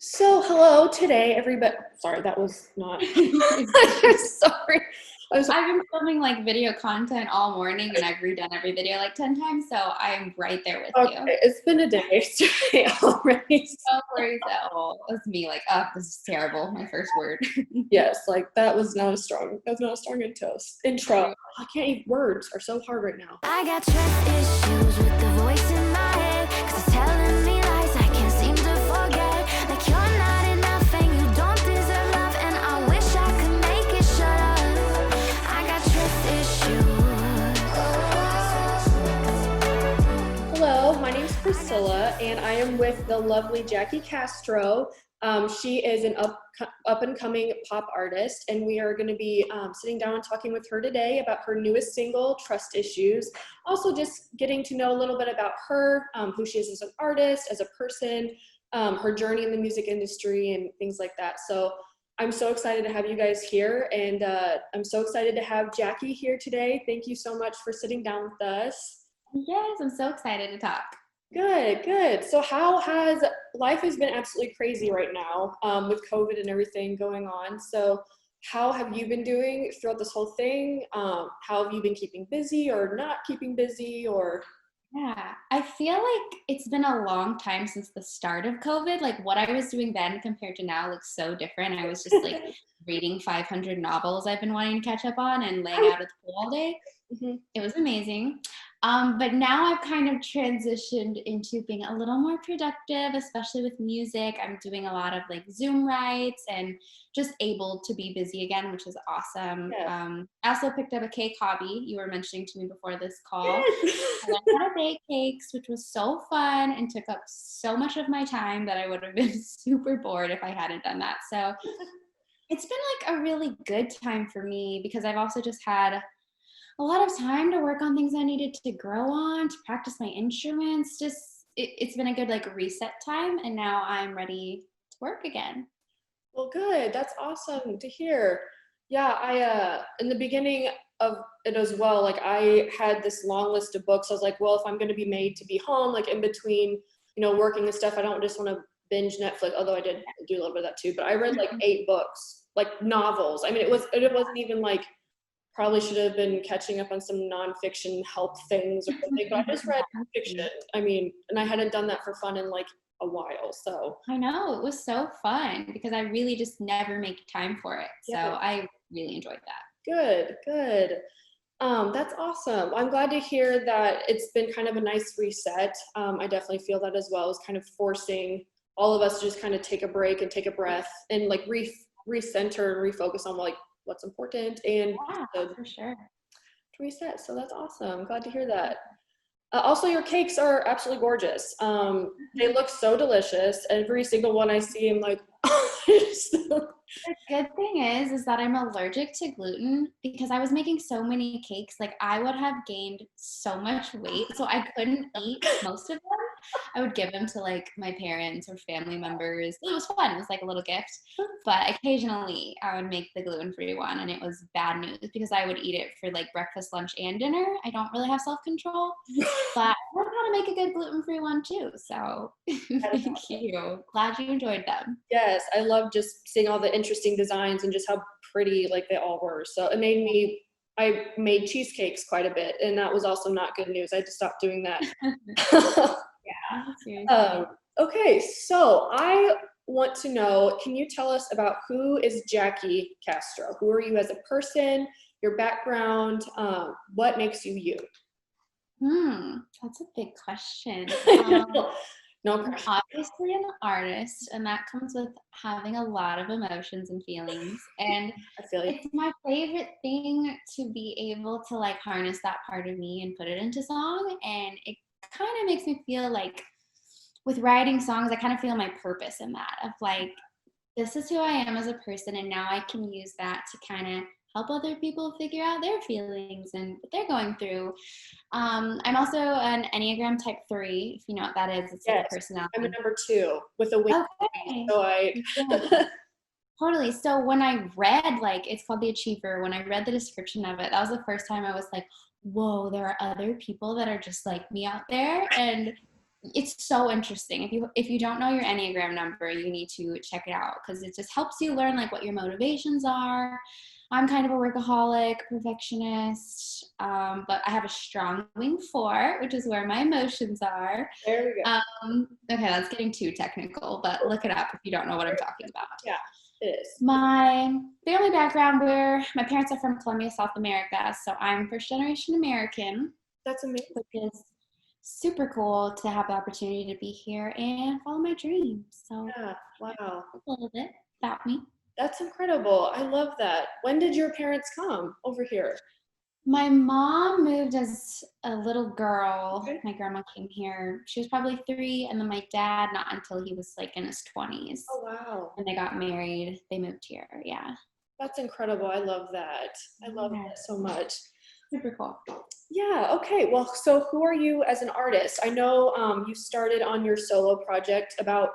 Hello today, everybody. Sorry, that was not. Sorry. I've been filming like video content all morning and I've redone every video like 10 times, so I'm right there with Okay, you. it's been a day today already. No worries at all. It's me like, oh, this is terrible. My first word. Yes, like that was not a strong. That was not a strong intro. I can't even. Words are so hard right now. I got trust issues with the voice in my head, 'cause it's telling me lies I can't seem to forget. Like you're not enough and you don't deserve love, and I wish I could make it shut up. I got trust issues. Hello, my name's Priscilla, and I am with the lovely Jackie Castro. She is an up and coming pop artist, and we are going to be sitting down and talking with her today about her newest single, Trust Issues. Also, just getting to know a little bit about her, who she is as an artist, as a person, her journey in the music industry, and things like that. So I'm so excited to have you guys here, and I'm so excited to have Jackie here today. Thank you so much for sitting down with us. Yes, I'm so excited to talk. Good. So life has been absolutely crazy right now with COVID and everything going on. So how have you been doing throughout this whole thing? How have you been keeping busy or not keeping busy or? Yeah, I feel like it's been a long time since the start of COVID. Like what I was doing then compared to now looks so different. I was just like reading 500 novels I've been wanting to catch up on and laying out at the pool all day. Mm-hmm. It was amazing. But now I've kind of transitioned into being a little more productive, especially with music. I'm doing a lot of like Zoom writes and just able to be busy again, which is awesome. Yeah. I also picked up a cake hobby. You were mentioning to me before this call. Yes. I learned how to bake cakes, which was so fun and took up so much of my time that I would have been super bored if I hadn't done that. So it's been like a really good time for me because I've also just had a lot of time to work on things I needed to grow on, to practice my instruments. It's been a good like reset time, and now I'm ready to work again. Well, good. That's awesome to hear. Yeah, I in the beginning of it as well, like I had this long list of books. I was like, well, if I'm going to be made to be home, like in between, working and stuff, I don't just want to binge Netflix, although I did do a little bit of that too. But I read like 8 books, like novels. I mean, it wasn't even like probably should have been catching up on some nonfiction help things or something, but I just read fiction. I mean, and I hadn't done that for fun in like a while, so. I know, it was so fun because I really just never make time for it. So Yeah. I really enjoyed that. Good. That's awesome. I'm glad to hear that it's been kind of a nice reset. I definitely feel that as well. It's kind of forcing all of us to just kind of take a break and take a breath and like recenter and refocus on like what's important and for sure. to reset. So that's awesome. Glad to hear that. Also, your cakes are absolutely gorgeous. They look so delicious. Every single one I see, I'm like, The good thing is that I'm allergic to gluten because I was making so many cakes. Like I would have gained so much weight, so I couldn't eat most of them. I would give them to like my parents or family members. It was fun. It was like a little gift. But occasionally I would make the gluten-free one, and it was bad news because I would eat it for like breakfast, lunch, and dinner. I don't really have self-control, but I know how to make a good gluten-free one too. So thank you. Glad you enjoyed them. Yes, I love just seeing all the interesting designs and just how pretty like they all were. So I made cheesecakes quite a bit, and that was also not good news. I had to stop doing that. Yeah, seriously. Okay, so I want to know, can you tell us about who is Jackie Castro? Who are you as a person, your background, what makes you you? That's a big question. No I'm pressure. obviously an artist, and that comes with having a lot of emotions and feelings. And I feel you. it's my favorite thing to be able to like harness that part of me and put it into song. And it kind of makes me feel like with writing songs, I kind of feel my purpose in that of like, this is who I am as a person, and now I can use that to kind of help other people figure out their feelings and what they're going through. I'm also an Enneagram Type 3, if you know what that is. It's like a personality. I'm a number 2 with a wing. Okay. So Totally. So when I read, like, it's called The Achiever, when I read the description of it, that was the first time I was like, whoa, there are other people that are just like me out there. And it's so interesting. If you don't know your Enneagram number, you need to check it out because it just helps you learn like what your motivations are. I'm kind of a workaholic, perfectionist, but I have a strong wing 4, which is where my emotions are. There we go. Okay, that's getting too technical, but look it up if you don't know what I'm talking about. Yeah, it is. My family background, my parents are from Colombia, South America, so I'm first generation American. That's amazing. Which is super cool to have the opportunity to be here and follow my dreams. So Yeah, wow. a little bit about me. That's incredible. I love that. When did your parents come over here? My mom moved as a little girl. Okay. My grandma came here. She was probably 3, and then my dad not until he was like in his 20s. Oh, wow. And they got married. They moved here. Yeah. That's incredible. I love that. I love that so much. Super cool. Yeah, okay. Well, so who are you as an artist? I know you started on your solo project about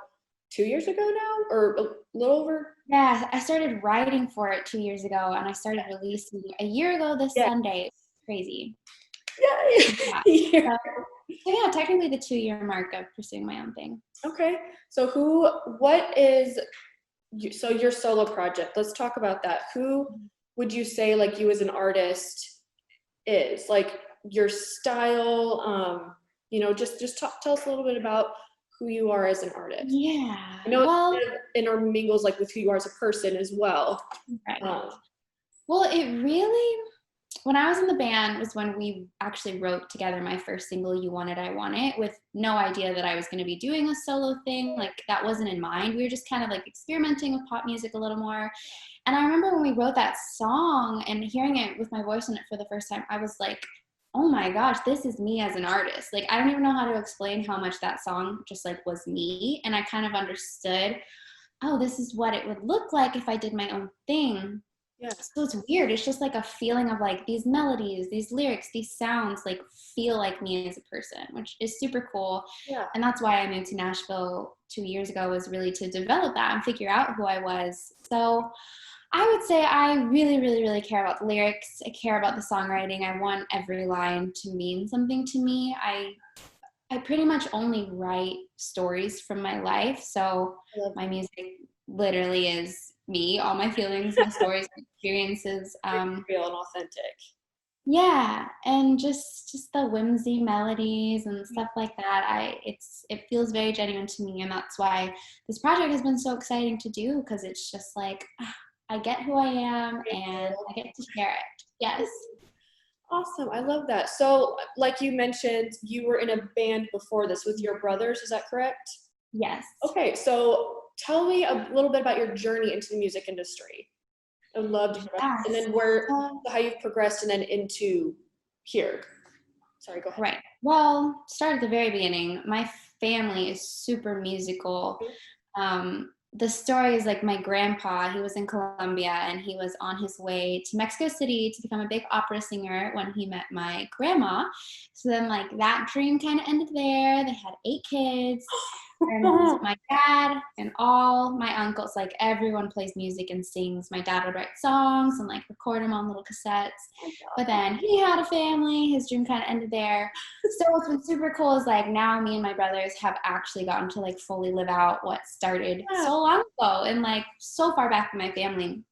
2 years ago now, or a little over? Yeah, I started writing for it 2 years ago, and I started releasing a year ago this Sunday. It's crazy. Yay! Yeah. So yeah, technically the 2-year mark of pursuing my own thing. Okay. So so your solo project, let's talk about that. Who would you say like you as an artist is? Like your style, just tell us a little bit about who you are as an artist. Yeah. I know it kind of intermingles like with who you are as a person as well. Right. Well, it really, when I was in the band was when we actually wrote together my first single, You Want It, I Want It, with no idea that I was going to be doing a solo thing. Like that wasn't in mind. We were just kind of like experimenting with pop music a little more. And I remember when we wrote that song and hearing it with my voice in it for the first time, I was like, oh my gosh, this is me as an artist. Like, I don't even know how to explain how much that song just like was me. And I kind of understood, oh, this is what it would look like if I did my own thing. Yeah. So it's weird. It's just like a feeling of like these melodies, these lyrics, these sounds like feel like me as a person, which is super cool. Yeah. And that's why I moved to Nashville 2 years ago, was really to develop that and figure out who I was. So I would say I really, really, really care about the lyrics. I care about the songwriting. I want every line to mean something to me. I pretty much only write stories from my life. So my music literally is me, all my feelings, my stories, my experiences. Real and authentic. Yeah, and just the whimsy melodies and stuff like that. It feels very genuine to me, and that's why this project has been so exciting to do, because it's just like I get who I am and I get to share it. Yes. Awesome. I love that. So like you mentioned, you were in a band before this with your brothers. Is that correct? Yes. Okay. So tell me a little bit about your journey into the music industry. I'd love to hear about that. And then how you've progressed and then into here. Sorry, go ahead. Right. Well, start at the very beginning. My family is super musical. The story is like my grandpa, he was in Colombia and he was on his way to Mexico City to become a big opera singer when he met my grandma. So then like that dream kind of ended there. They had 8 kids. And my dad and all my uncles, like everyone plays music and sings. My dad would write songs and like record them on little cassettes. But then he had a family. His dream kind of ended there. So what's been super cool is like now me and my brothers have actually gotten to like fully live out what started so long ago and like so far back in my family.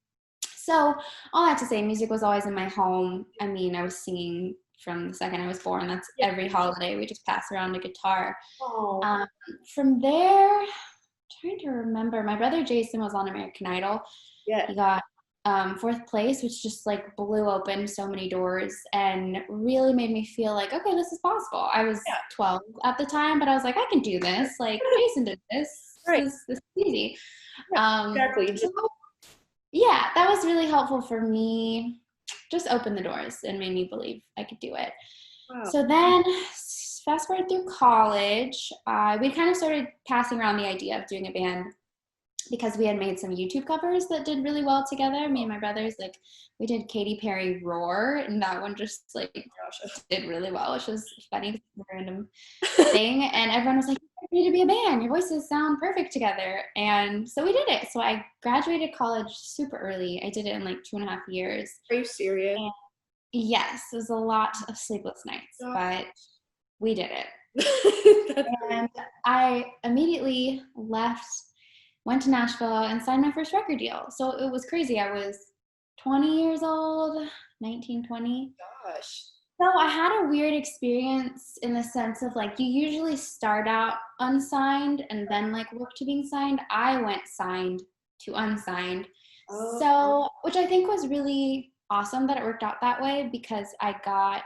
So all that to say, music was always in my home. I mean, I was singing from the second I was born. That's every holiday. We just pass around a guitar. From there, I'm trying to remember, my brother Jason was on American Idol. Yeah. He got 4th place, which just like blew open so many doors and really made me feel like, okay, this is possible. I was 12 at the time, but I was like, I can do this. Like Jason did this. Right. This is easy. Exactly. So, yeah, that was really helpful for me. Just opened the doors and made me believe I could do it. Wow. So then fast forward through college, we kind of started passing around the idea of doing a band because we had made some YouTube covers that did really well together. Me and my brothers, like we did Katy Perry Roar, and that one just like did really well, which was funny, random thing. And everyone was like, you need to be a band. Your voices sound perfect together. And so we did it. So I graduated college super early. I did it in like 2.5 years. Are you serious? And yes, it was a lot of sleepless nights, but we did it. That's And I immediately left, went to Nashville, and signed my first record deal. So it was crazy. I was 20 years old, 19, 20. gosh. So I had a weird experience in the sense of like, you usually start out unsigned and then like work to being signed. I went signed to unsigned. Oh, So, which I think was really awesome that it worked out that way, because I got,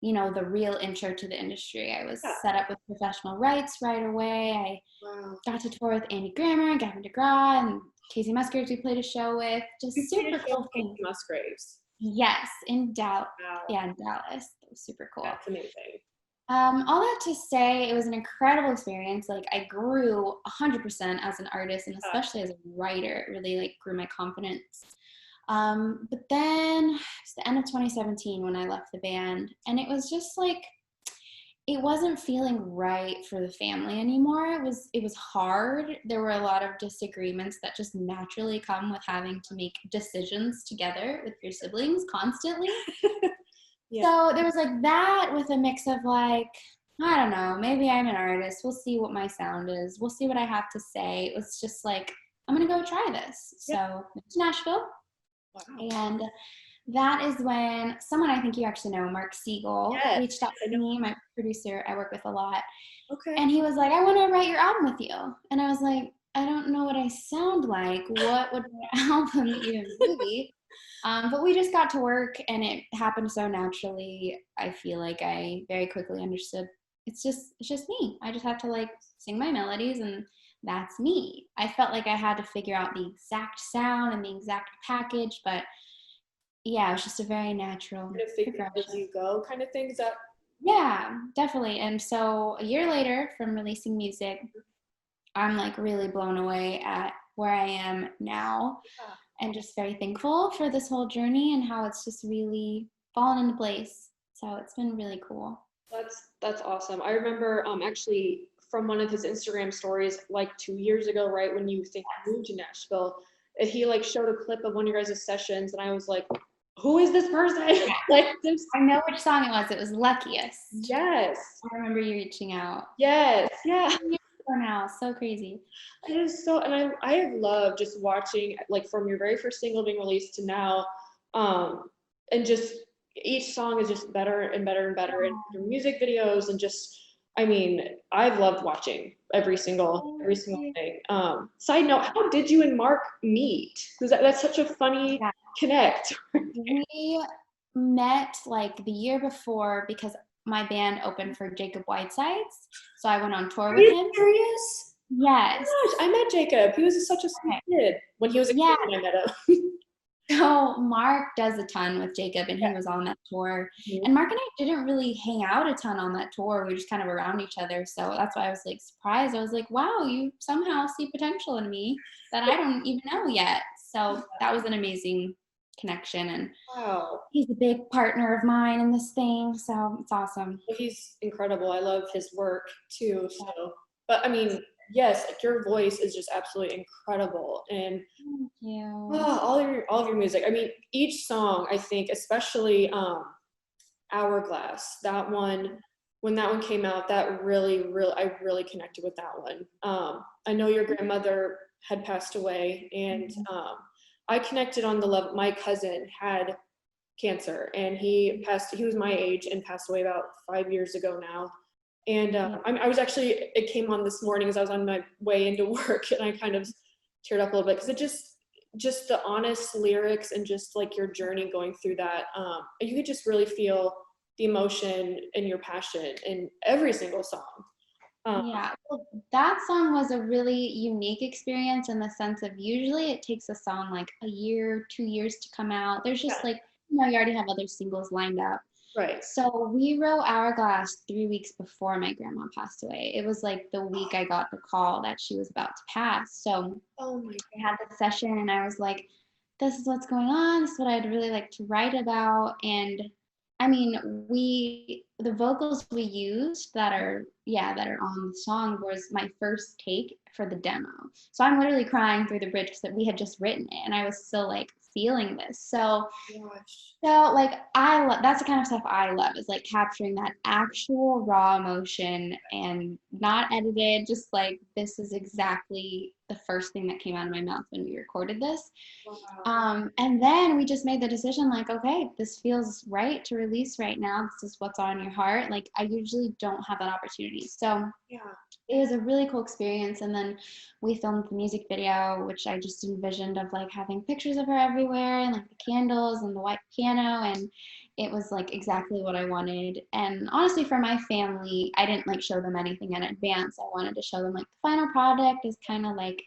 the real intro to the industry. I was Yeah. set up with professional rights right away. I wow. got to tour with Andy Grammer, Gavin DeGraw, and Casey Musgraves we played a show with. Just You played a super show cool with thing. Musgraves. Yes, in Dallas. Wow. Yeah, in Dallas. That was super cool. That's amazing. All that to say, it was an incredible experience. Like, I grew 100% as an artist, and especially as a writer. It really like grew my confidence. But then it's the end of 2017 when I left the band, and it was just like, it wasn't feeling right for the family anymore. It was hard. There were a lot of disagreements that just naturally come with having to make decisions together with your siblings constantly. Yeah. So there was like that with a mix of like, I don't know, maybe I'm an artist. We'll see what my sound is. We'll see what I have to say. It was just like, I'm going to go try this. So went to Nashville. Wow. And that is when someone I think you actually know, Mark Siegel, Yes, reached out I to know. me, my producer I work with a lot. Okay. And he was like, I want to write your album with you. And I was like, I don't know what I sound like. What would my album even be? But we just got to work, and it happened so naturally. I feel like I very quickly understood it's just me. I just have to like sing my melodies, and that's me. I felt like I had to figure out the exact sound and the exact package, but yeah, it was just a very natural Kind of figure out as progression. you go kind of thing. Is that Yeah, definitely. And so a year later from releasing music, I'm like really blown away at where I am now, and just very thankful for this whole journey and how it's just really fallen into place. So it's been really cool. that's awesome. I remember actually from one of his Instagram stories like 2 years ago, right when you think you moved to Nashville, he like showed a clip of one of your guys' sessions, and I was like, who is this person? Like this. I know which song it was. It was Luckiest. Yes. I remember you reaching out. Yes. Yeah. For now, so crazy. It is so, and I have loved just watching like from your very first single being released to now, and just each song is just better and better and better, and your music videos and just, I mean, I've loved watching every single thing. Side note, how did you and Mark meet? Because that's such a funny connect. We met like the year before because my band opened for Jacob Whiteside's, so I went on tour Are with you him. serious? Yes. Gosh, I met Jacob. He was such a sweet kid when he was a kid when I met him. So Mark does a ton with Jacob, and he was on that tour. And Mark and I didn't really hang out a ton on that tour. We were just kind of around each other. So that's why I was like surprised. I was like, wow, you somehow see potential in me that I don't even know yet. So that was an amazing connection. And Wow. he's a big partner of mine in this thing. So it's awesome. Well, he's incredible. I love his work too. So, but I mean, yes, like your voice is just absolutely incredible, and Thank you. all of your music. I mean, each song, I think, especially Hourglass, that one, when that one came out, that I really connected with that one. I know your grandmother had passed away, and I connected on the level. My cousin had cancer, and he was my age and passed away about 5 years ago now. And I was actually, it came on this morning as I was on my way into work, and I kind of teared up a little bit because it just the honest lyrics and just like your journey going through that, you could just really feel the emotion and your passion in every single song. Yeah, well, that song was a really unique experience in the sense of usually it takes a song like a year, 2 years to come out. There's just like, you already have other singles lined up. Right. So we wrote Hourglass 3 weeks before my grandma passed away. It was like the week I got the call that she was about to pass. So I had the session, and I was like, this is what's going on. This is what I'd really like to write about. And I mean, the vocals we used that are on the song was my first take for the demo. So I'm literally crying through the bridge because we had just written it and I was still like feeling this. So like that's the kind of stuff I love, is like capturing that actual raw emotion and not edited, just like this is exactly the first thing that came out of my mouth when we recorded this. And then we just made the decision like, okay, this feels right to release right now. This is what's on your heart. Like I usually don't have that opportunity. So it was a really cool experience. And then we filmed the music video, which I just envisioned of like having pictures of her everywhere and like the candles and the white piano. And it was like exactly what I wanted. And honestly, for my family, I didn't like show them anything in advance. I wanted to show them like the final product is kind of like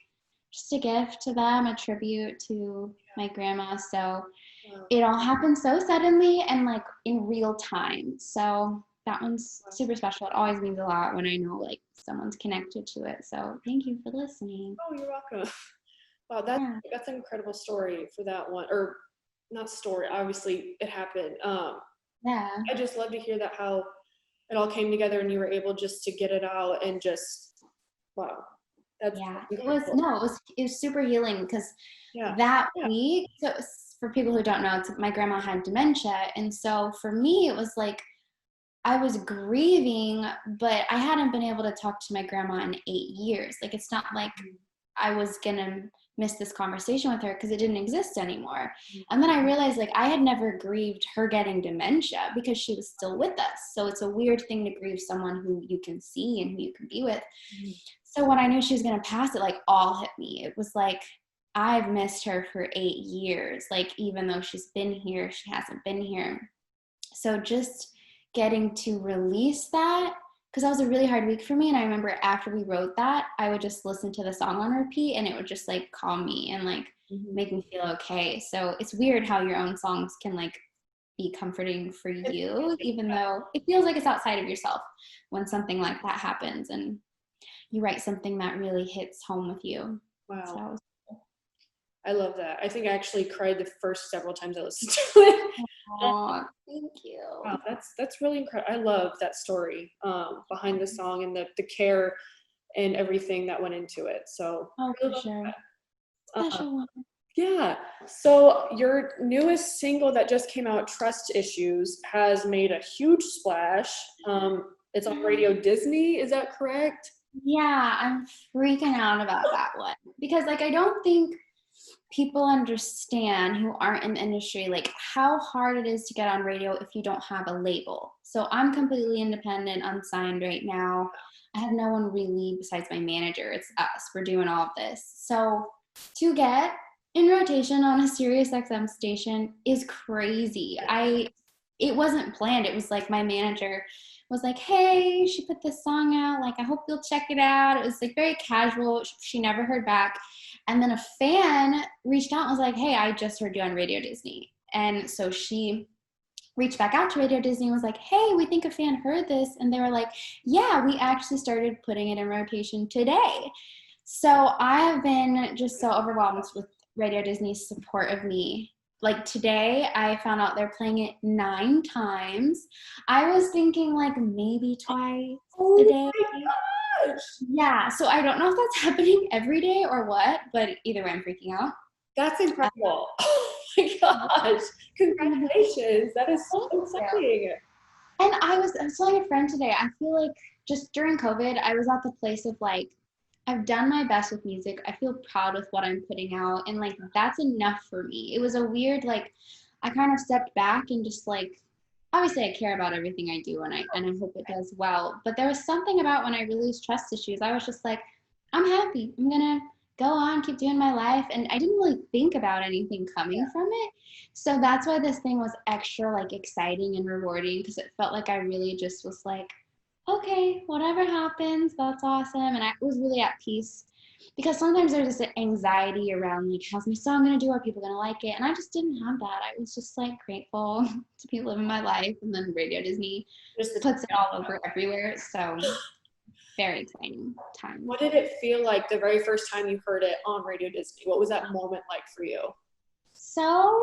just a gift to them, a tribute to my grandma. So it all happened so suddenly and like in real time. So that one's super special. It always means a lot when I know like someone's connected to it. So thank you for listening. Oh, you're welcome. Wow, that's an incredible story for that one. Or not story, obviously it happened. I just love to hear that, how it all came together and you were able just to get it out and just, wow. That's it was super healing because that week, so for people who don't know, my grandma had dementia. And so for me, it was like, I was grieving, but I hadn't been able to talk to my grandma in 8 years. Like, it's not like I was going to miss this conversation with her because it didn't exist anymore. And then I realized like I had never grieved her getting dementia because she was still with us. So it's a weird thing to grieve someone who you can see and who you can be with. So when I knew she was going to pass, it like all hit me. It was like, I've missed her for 8 years. Like, even though she's been here, she hasn't been here. So just getting to release that, because that was a really hard week for me. And I remember after we wrote that, I would just listen to the song on repeat and it would just like calm me and like make me feel okay. So it's weird how your own songs can like be comforting for you, even though it feels like it's outside of yourself when something like that happens and you write something that really hits home with you. Wow. So, I love that. I think I actually cried the first several times I listened to it. Oh, thank you. Wow, that's really incredible. I love that story behind the song and the care and everything that went into it. So for sure. Special one. Yeah. So your newest single that just came out, Trust Issues, has made a huge splash. It's on Radio Disney. Is that correct? Yeah, I'm freaking out about that one because like I don't think people understand who aren't in the industry like how hard it is to get on radio if you don't have a label. So I'm completely independent, unsigned right now. I have no one really besides my manager. It's us. We're doing all of this. So to get in rotation on a Sirius XM station is crazy. It wasn't planned. It was like my manager was like, hey, she put this song out. Like, I hope you'll check it out. It was like very casual. She never heard back. And then a fan reached out and was like, hey, I just heard you on Radio Disney. And so she reached back out to Radio Disney and was like, hey, we think a fan heard this. And they were like, yeah, we actually started putting it in rotation today. So I have been just so overwhelmed with Radio Disney's support of me. Like today, I found out they're playing it 9 times. I was thinking like maybe twice a day. My gosh. Yeah, so I don't know if that's happening every day or what, but either way, I'm freaking out. That's incredible. Oh my gosh. Congratulations. That is so exciting. And I was telling a friend today, I feel like just during COVID, I was at the place of like, I've done my best with music. I feel proud with what I'm putting out. And like, that's enough for me. It was a weird, like, I kind of stepped back and just like, obviously I care about everything I do and I hope it does well. But there was something about when I released Trust Issues, I was just like, I'm happy. I'm going to go on, keep doing my life. And I didn't really think about anything coming from it. So that's why this thing was extra like exciting and rewarding because it felt like I really just was like, okay, whatever happens, that's awesome. And I was really at peace because sometimes there's this anxiety around like, how's my song gonna do? Are people gonna like it? And I just didn't have that. I was just like grateful to be living my life. And then Radio Disney just puts it all over everywhere. So very exciting time. What did it feel like the very first time you heard it on Radio Disney? What was that moment like for you? So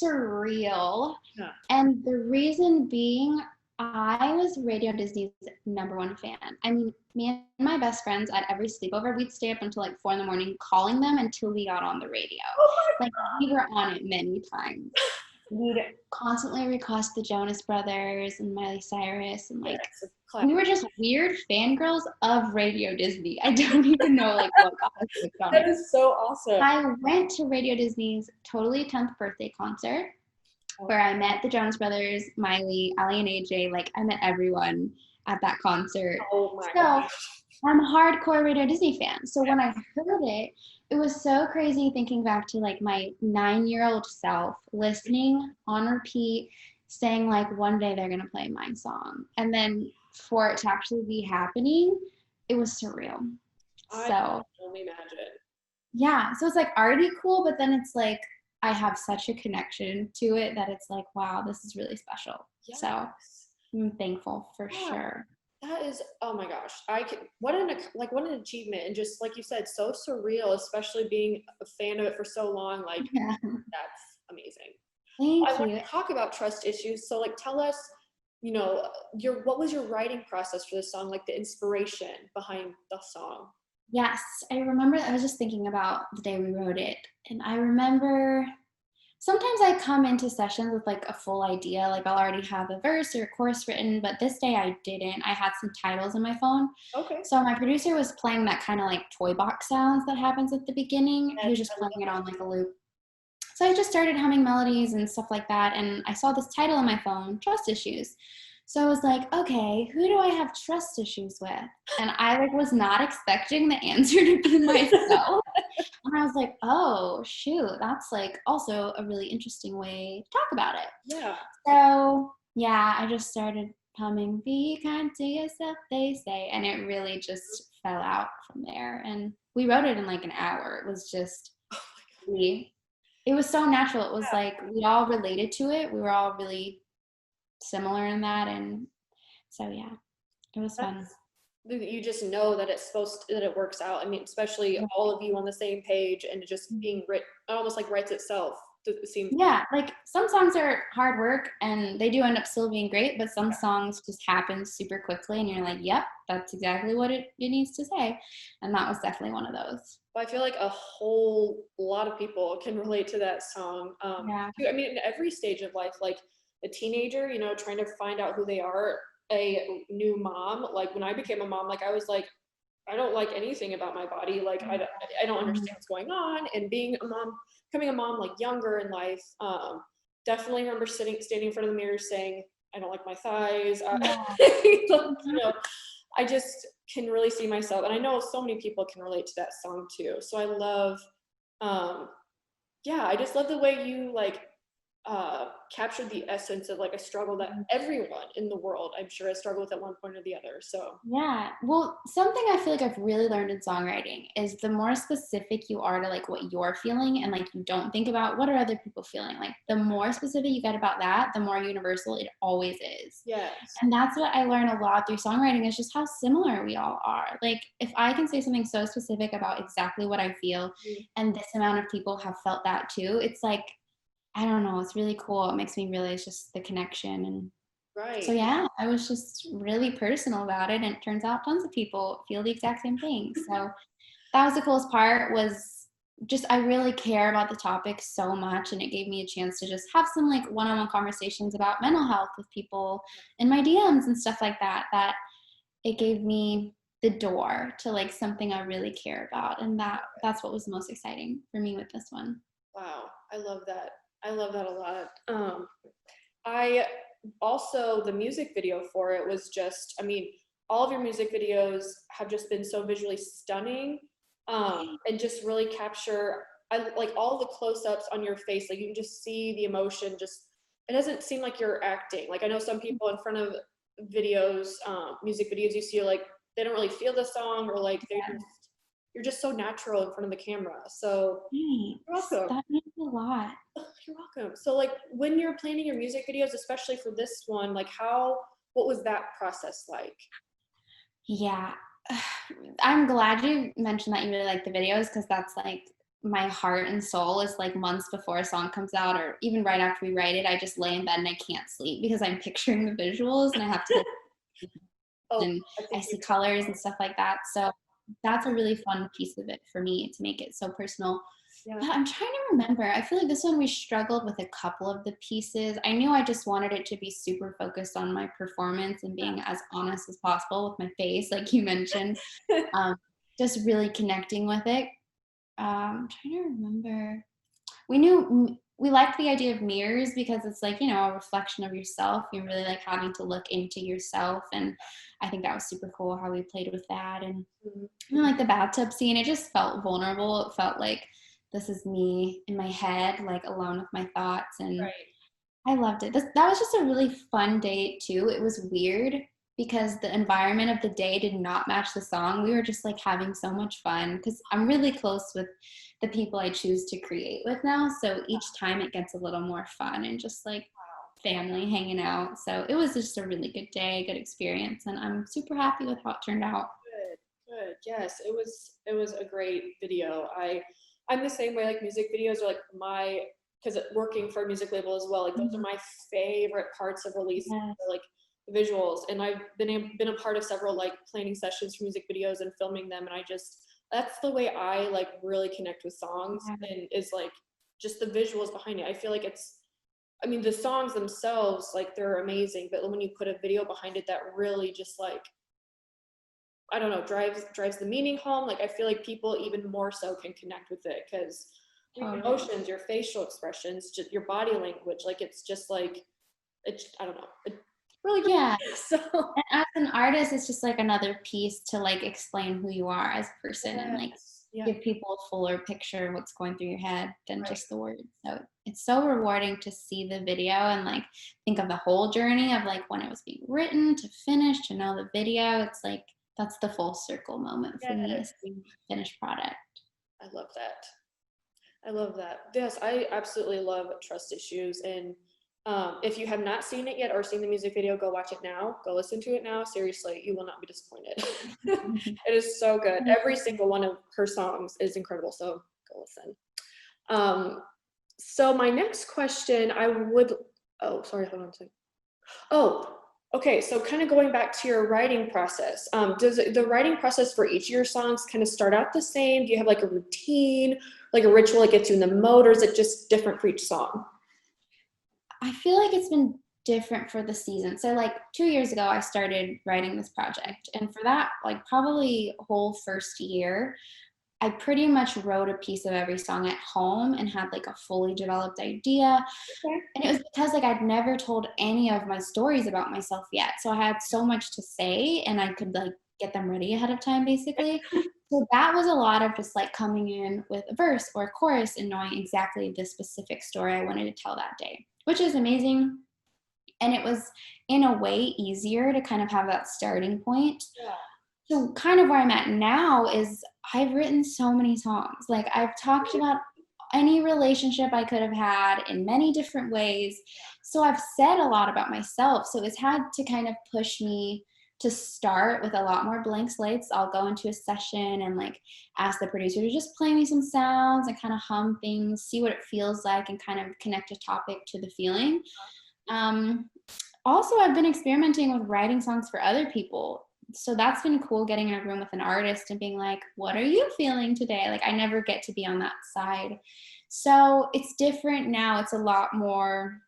surreal. Yeah. And the reason being, I was Radio Disney's #1 fan. I mean, me and my best friends at every sleepover, we'd stay up until like 4 in the morning calling them until we got on the radio. Like we were on it many times. We'd constantly request the Jonas Brothers and Miley Cyrus and like we were just weird fangirls of Radio Disney. I don't even know like what got us hooked on it. That is so awesome. I went to Radio Disney's Totally 10th birthday concert where I met the Jonas Brothers, Miley, Ali and AJ. Like I met everyone at that concert. Oh my gosh. I'm a hardcore Radio Disney fan. So when I heard it, it was so crazy thinking back to like my 9-year-old self listening on repeat, saying like one day they're gonna play my song. And then for it to actually be happening, it was surreal. I So can only imagine. yeah, so it's like already cool, but then it's like I have such a connection to it that it's like, wow, this is really special. Yes. So I'm thankful for sure. That is, oh my gosh, what an achievement, and just like you said, so surreal, especially being a fan of it for so long. Like Yeah. that's amazing. Thank I you. want to talk about trust issues. So like, tell us, what was your writing process for this song? Like the inspiration behind the song. Yes, I remember I was just thinking about the day we wrote it, and I remember sometimes I come into sessions with like a full idea, like I'll already have a verse or a chorus written, but this day I didn't. I had some titles in my phone. Okay. So my producer was playing that kind of like toy box sounds that happens at the beginning. He was just playing it on like a loop. So I just started humming melodies and stuff like that, and I saw this title on my phone, Trust Issues. So I was like, okay, who do I have trust issues with? And I like was not expecting the answer to be myself. And I was like, oh, shoot, that's like also a really interesting way to talk about it. Yeah. So yeah, I just started humming, be kind to yourself, they say. And it really just fell out from there. And we wrote it in like an hour. It was just, it was so natural. It was like we all related to it. We were all really similar in that, and so yeah, it was fun. You just know that that it works out. I mean, especially all of you on the same page, and it just being written, almost like writes itself. It seems. Yeah, like some songs are hard work and they do end up still being great, but some songs just happen super quickly and you're like, yep, that's exactly what it needs to say. And that was definitely one of those. I feel like a whole lot of people can relate to that song. I mean, in every stage of life, like a teenager, trying to find out who they are, a new mom. Like when I became a mom, like I was like, I don't like anything about my body. Like I don't understand what's going on. And becoming a mom like younger in life, definitely remember standing in front of the mirror saying, I don't like my thighs. I just can really see myself. And I know so many people can relate to that song too. So I love, I just love the way you like captured the essence of like a struggle that everyone in the world, I'm sure, has struggled with at one point or the other. So yeah, well, something I feel like I've really learned in songwriting is the more specific you are to like what you're feeling, and like you don't think about what are other people feeling, like the more specific you get about that, the more universal it always is. yes. And that's what I learned a lot through songwriting, is just how similar we all are. Like if I can say something so specific about exactly what I feel, and this amount of people have felt that too, it's like, I don't know, it's really cool. It makes me realize just the connection. And right. So yeah, I was just really personal about it, and it turns out tons of people feel the exact same thing. So that was the coolest part, was just I really care about the topic so much, and it gave me a chance to just have some like one-on-one conversations about mental health with people in my DMs and stuff like that, that it gave me the door to like something I really care about. And that's what was the most exciting for me with this one. Wow, I love that. I love that a lot. I also, the music video for it was just, I mean, all of your music videos have just been so visually stunning, and just really capture, I like all the close-ups on your face. Like you can just see the emotion. Just, it doesn't seem like you're acting. Like I know some people in front of videos, music videos, you see like they don't really feel the song, or like you're just so natural in front of the camera. So Thanks. You're welcome. That means a lot. You're welcome. So like when you're planning your music videos, especially for this one, like what was that process like? Yeah. I'm glad you mentioned that you really like the videos, because that's like my heart and soul is like months before a song comes out, or even right after we write it, I just lay in bed and I can't sleep because I'm picturing the visuals and I have to Oh, and I I think see colors and stuff like that. So that's a really fun piece of it for me to make it so personal. yeah. But I'm trying to remember. I feel like this one we struggled with a couple of the pieces. I knew I just wanted it to be super focused on my performance and being as honest as possible with my face, like you mentioned. Um, just really connecting with it. I'm trying to remember. We liked the idea of mirrors because it's like, a reflection of yourself. You're really like having to look into yourself. And I think that was super cool how we played with that. And like the bathtub scene, it just felt vulnerable. It felt like this is me in my head, like alone with my thoughts. And Right. I loved it. That was just a really fun date too. It was weird because the environment of the day did not match the song. We were just like having so much fun because I'm really close with the people I choose to create with now. So each time it gets a little more fun and just like family hanging out. So it was just a really good day, good experience. And I'm super happy with how it turned out. Good. Yes, it was a great video. I'm the same way. Like music videos are like because working for a music label as well. Like those are my favorite parts of releasing. Yes. Like visuals, and I've been a part of several like planning sessions for music videos and filming them, and that's the way I like really connect with songs, and is like just the visuals behind it. I feel like the songs themselves, like they're amazing, but when you put a video behind it that really just like, I don't know, drives the meaning home. Like I feel like people even more so can connect with it because your emotions, your facial expressions, just your body language, like it's just like, I don't know, really good. Yeah. So And as an artist, it's just like another piece to like explain who you are as a person and like give people a fuller picture of what's going through your head than just the words. So it's so rewarding to see the video and like think of the whole journey of like when it was being written to finish to know the video. It's like that's the full circle moment for me is the finished product. I love that. Yes, I absolutely love Trust Issues. And if you have not seen it yet or seen the music video, go watch it now. Go listen to it now. Seriously, you will not be disappointed. It is so good. Every single one of her songs is incredible. So go listen. So my next question, sorry, hold on a second. Okay. So kind of going back to your writing process, does the writing process for each of your songs kind of start out the same? Do you have like a routine, like a ritual that gets you in the mode, or is it just different for each song? I feel like it's been different for the season. So like 2 years ago, I started writing this project. And for that, like probably whole first year, I pretty much wrote a piece of every song at home and had like a fully developed idea. Okay. And it was because like I'd never told any of my stories about myself yet. So I had so much to say and I could like get them ready ahead of time basically. So that was a lot of just like coming in with a verse or a chorus and knowing exactly the specific story I wanted to tell that day, which is amazing. And it was in a way easier to kind of have that starting point. Yeah. So kind of where I'm at now is I've written so many songs. Like I've talked about any relationship I could have had in many different ways. So I've said a lot about myself. So it's had to kind of push me to start with a lot more blank slates. I'll go into a session and like ask the producer to just play me some sounds and kind of hum things, see what it feels like and kind of connect a topic to the feeling. Also, I've been experimenting with writing songs for other people. So that's been cool, getting in a room with an artist and being like, what are you feeling today? Like I never get to be on that side. So it's different now. It's a lot more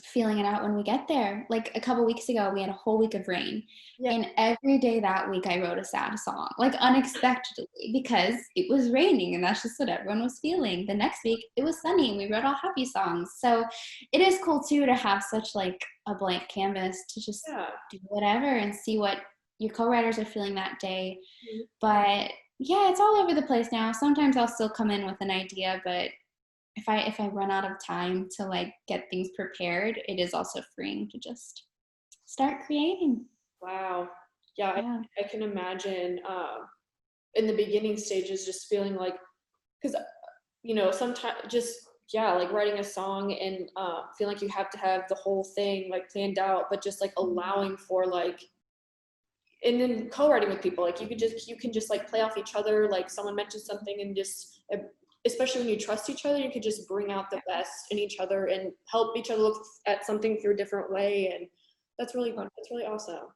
feeling it out when we get there. Like a couple weeks ago, we had a whole week of rain. Yeah. And every day that week, I wrote a sad song, like unexpectedly, because it was raining and that's just what everyone was feeling. The next week, it was sunny and we wrote all happy songs. So it is cool too to have such like a blank canvas to just do whatever and see what your co-writers are feeling that day. Mm-hmm. But yeah, it's all over the place now. Sometimes I'll still come in with an idea, but if I run out of time to like get things prepared, it is also freeing to just start creating. Wow. Yeah. I can imagine in the beginning stages just feeling like, because sometimes just like writing a song and feel like you have to have the whole thing like planned out, but just like allowing for like, and then co-writing with people, like you can just like play off each other, like someone mentions something and just especially when you trust each other, you could just bring out the best in each other and help each other look at something through a different way. And that's really awesome.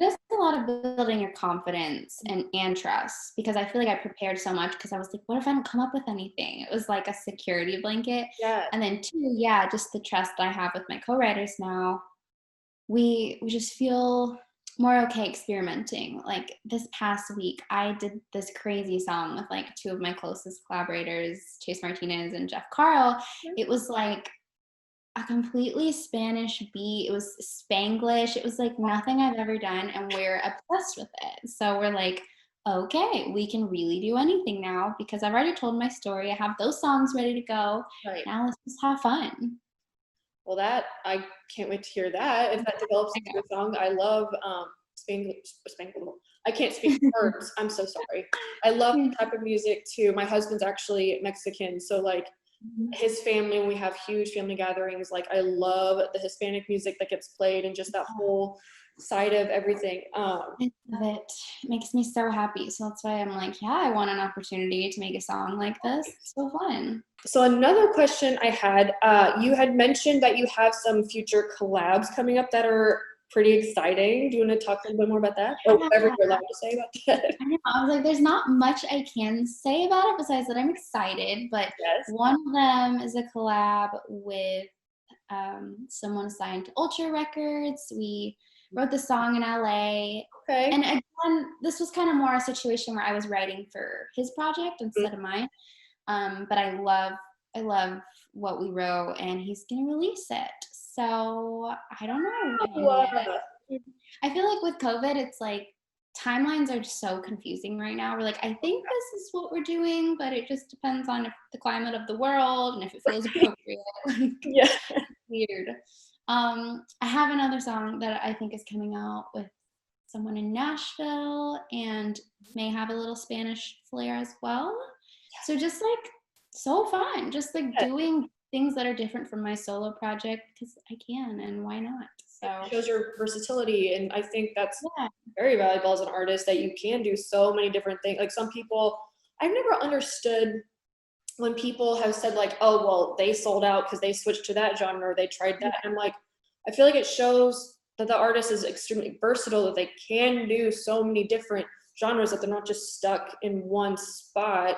There's a lot of building your confidence and trust, because I feel like I prepared so much because I was like, what if I don't come up with anything? It was like a security blanket. Yeah. And then two, yeah, just the trust I have with my co-writers now. We just feel more okay experimenting. Like this past week, I did this crazy song with like two of my closest collaborators, Chase Martinez and Jeff Carl. It was like a completely Spanish beat. It was Spanglish. It was like nothing I've ever done, and we're obsessed with it. So we're like, okay, we can really do anything now because I've already told my story. I have those songs ready to go. Right. Now let's just have fun. Well, I can't wait to hear that. If that develops into a song, I love Spanglish. I can't speak words. I'm so sorry. I love the type of music too. My husband's actually Mexican, so like his family, when we have huge family gatherings, like I love the Hispanic music that gets played and just that whole side of everything. I love it. It makes me so happy. So that's why I'm like, yeah, I want an opportunity to make a song like this. It's so fun. So another question I had, you had mentioned that you have some future collabs coming up that are pretty exciting. Do you want to talk a little bit more about that? Or whatever you're allowed to say about that? I know. I was like, there's not much I can say about it besides that I'm excited. But one of them is a collab with someone signed to Ultra Records. We wrote the song in LA. Okay. And again, this was kind of more a situation where I was writing for his project instead of mine. But I love what we wrote, and he's gonna release it. So I don't know. I feel like with COVID, it's like timelines are so confusing right now. We're like, I think this is what we're doing, but it just depends on if the climate of the world and if it feels appropriate. Yeah. Weird. I have another song that I think is coming out with someone in Nashville and may have a little Spanish flair as well. So just like so fun, just like doing things that are different from my solo project because I can, and why not? So it shows your versatility, and I think that's very valuable as an artist, that you can do so many different things. Like some people, I've never understood when people have said like, oh, well, they sold out because they switched to that genre or they tried that. And I'm like, I feel like it shows that the artist is extremely versatile, that they can do so many different genres, that they're not just stuck in one spot.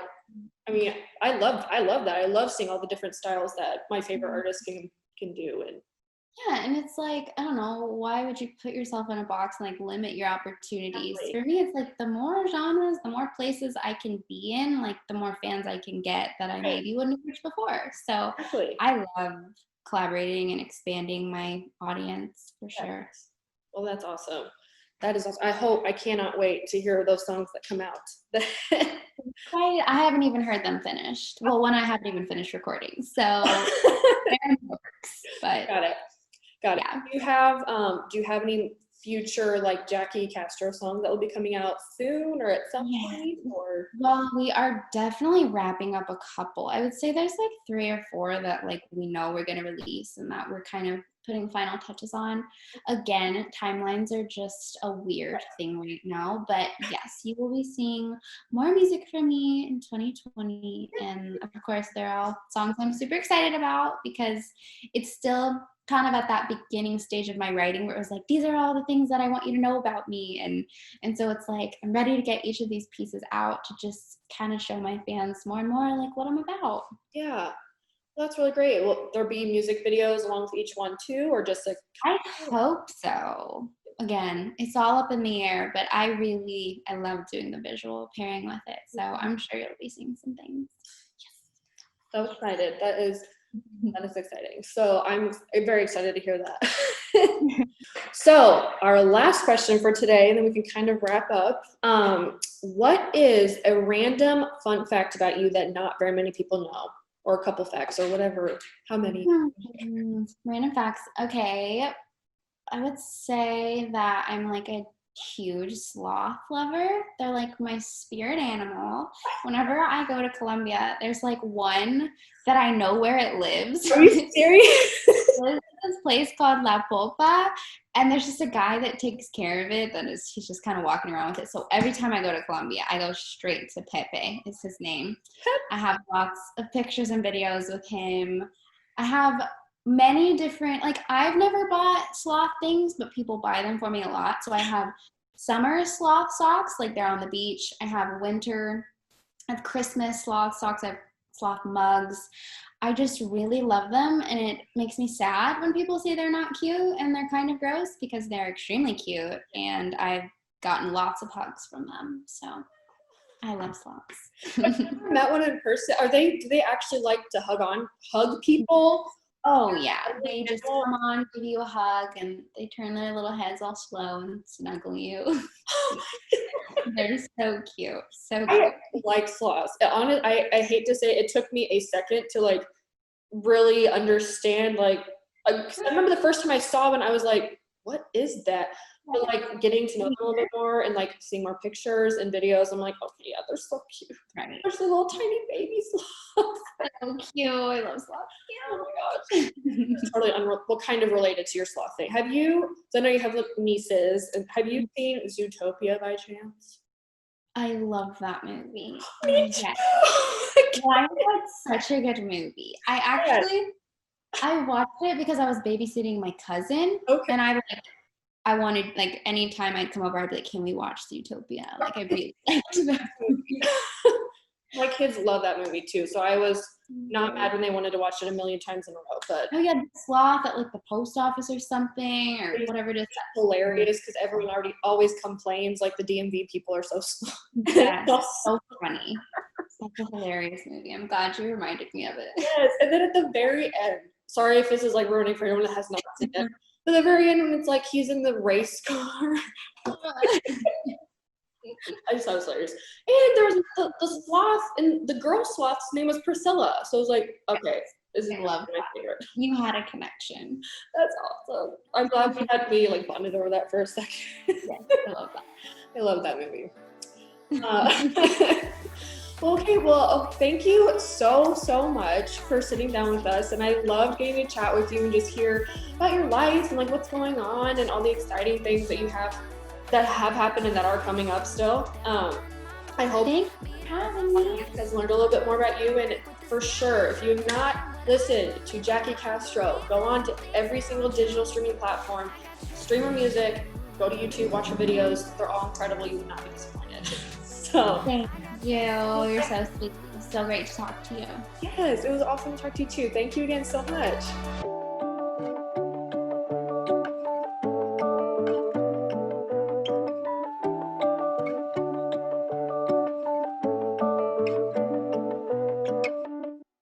I mean, I love that. I love seeing all the different styles that my favorite artists can do. And yeah, and it's like, I don't know, why would you put yourself in a box and like limit your opportunities? Exactly. For me, it's like the more genres, the more places I can be in, like the more fans I can get that I maybe wouldn't have reached before. So I love collaborating and expanding my audience for sure. Well, that's awesome. That is awesome. I cannot wait to hear those songs that come out. I haven't even heard them finished. Well, one I haven't even finished recording. So but got it. Yeah. Do you have any future like Jackie Castro songs that will be coming out soon or at some point? Or well, we are definitely wrapping up a couple. I would say there's like 3 or 4 that like we know we're going to release and that we're kind of putting final touches on. Again, timelines are just a weird thing right now, but yes, you will be seeing more music from me in 2020. And of course, they're all songs I'm super excited about because it's still kind of at that beginning stage of my writing where it was like, these are all the things that I want you to know about me. And so it's like, I'm ready to get each of these pieces out to just kind of show my fans more and more like what I'm about. Yeah. That's really great. Will there be music videos along with each one too, or just like? I hope so. Again, it's all up in the air, but I love doing the visual pairing with it. So I'm sure you'll be seeing some things. So excited. That is exciting. So I'm very excited to hear that. So our last question for today, and then we can kind of wrap up. What is a random fun fact about you that not very many people know? Or a couple facts or whatever. How many? Random facts. Okay. I would say that I'm like a huge sloth lover. They're like my spirit animal. Whenever I go to Colombia, there's like one that I know where it lives. Are you serious? lives in this place called La Polpa, and there's just a guy that takes care of it. He's just kind of walking around with it. So every time I go to Colombia, I go straight to Pepe. Is his name. I have lots of pictures and videos with him. I have many different, like, I've never bought sloth things, but people buy them for me a lot. So I have summer sloth socks, like they're on the beach. I have winter, I have Christmas sloth socks. I have sloth mugs. I just really love them, and it makes me sad when people say they're not cute and they're kind of gross, because they're extremely cute, and I've gotten lots of hugs from them. So I love sloths. I've never met one in person. Do they actually like to hug people? Oh yeah, they just come on, give you a hug, and they turn their little heads all slow and snuggle you. They're so cute, so cute. I like sloths. I hate to say it, it took me a second to like really understand, like, 'cause I remember the first time I saw one, I was like, what is that? But like getting to know them a little bit more and like seeing more pictures and videos, I'm like, okay, yeah, they're so cute. Right. There's the little tiny baby sloths. So cute. I love sloths. Oh my gosh. It's totally well, kind of related to your sloth thing. Have you, so I know you have like nieces, and have you seen Zootopia by chance? I love that movie. Me Yes. too. Why is that such a good movie? I watched it because I was babysitting my cousin, Okay. and I wanted, like, anytime I'd come over, I'd be like, can we watch Zootopia? Like, I really liked that movie. My kids love that movie too, so I was not mad when they wanted to watch it a million times in a row, but Oh yeah, the sloth at like the post office or something, or whatever it is. hilarious because everyone always complains like the DMV people are so slow. Yeah, so funny. Such a hilarious movie. I'm glad you reminded me of it. Yes, and then at the very end, sorry if this is like ruining for anyone that has not seen it, but at the very end when it's like he's in the race car. I just thought it was hilarious. And there was the sloth, and the girl sloth's name was Priscilla. So I was like, okay, this is I love my favorite. You had a connection. That's awesome. I'm glad we like bonded over that for a second. Yes, I love that. I love that movie. Well, okay, well, thank you so much for sitting down with us, and I loved getting to chat with you and just hear about your life and like what's going on and all the exciting things that you have that have happened and that are coming up still. I hope Thanks for having me. you guys learned a little bit more about you, and for sure, if you have not listened to Jackie Castro, go on to every single digital streaming platform, stream her music, go to YouTube, watch her videos. They're all incredible. You would not be disappointed. So Thank you. You're so sweet. It's so great to talk to you. yes, it was awesome to talk to you too. Thank you again so much.